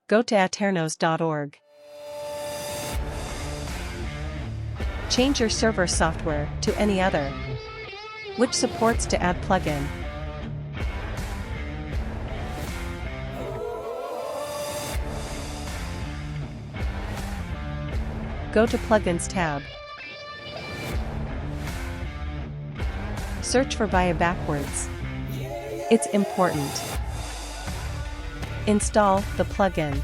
Go to ATERNOS.org. Change your server software to any other, which supports to add plugin. Go to Plugins tab. Search for Via backwards. It's important. Install the plugin.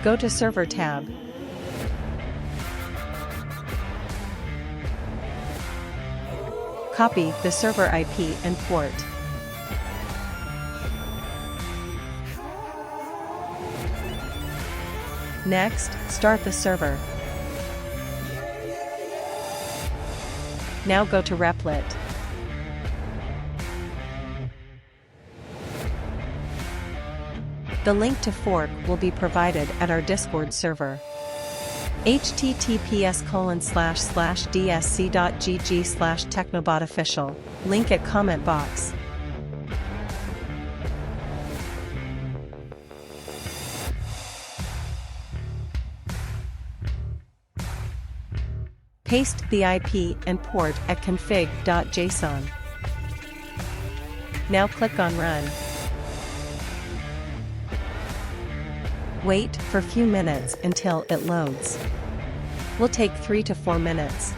Go to Server tab. Copy the server IP and port. Next, start the server. Now go to Replit. The link to fork will be provided at our Discord server. https://dsc.gg/technobotofficial. Link at comment box. Paste the IP and port at config.json. Now click on Run. Wait for a few minutes until it loads. Will take 3 to 4 minutes.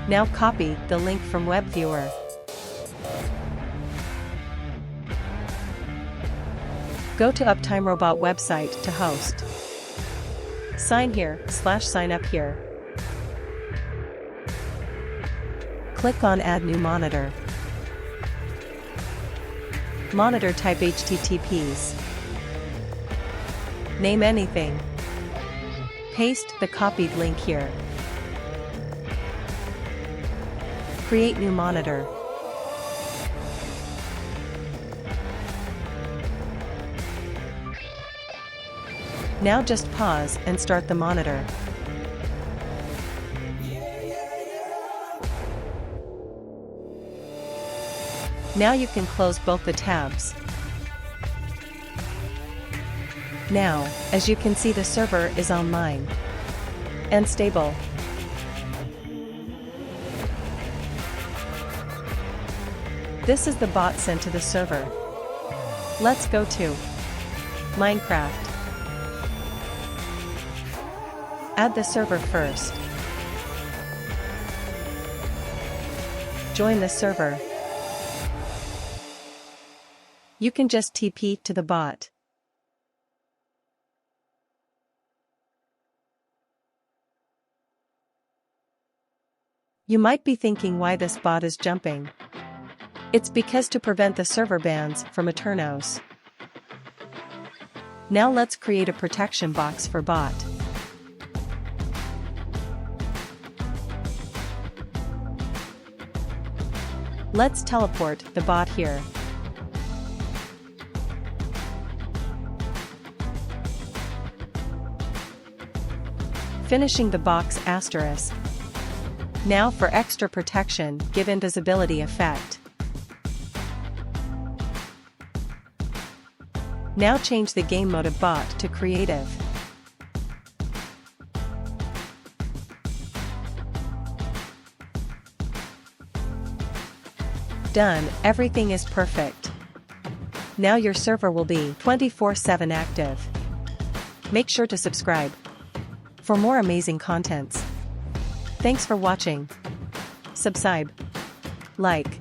Now copy the link from web viewer. Go to Uptime Robot website to host. Sign here/sign up here. Click on Add New Monitor. Monitor type HTTPs. Name anything. Paste the copied link here. Create new monitor. Now just pause and start the monitor. Now you can close both the tabs. Now, as you can see, the server is online and stable. This is the bot sent to the server. Let's go to Minecraft. Add the server first. Join the server. You can just TP to the bot. You might be thinking why this bot is jumping. It's because to prevent the server bans from ATERNOS. Now let's create a protection box for bot. Let's teleport the bot here. Finishing the box asterisk. Now for extra protection, give invisibility effect. Now change the game mode of bot to creative. Done, everything is perfect. Now your server will be 24/7 active. Make sure to subscribe for more amazing contents. Thanks for watching. Subscribe, like,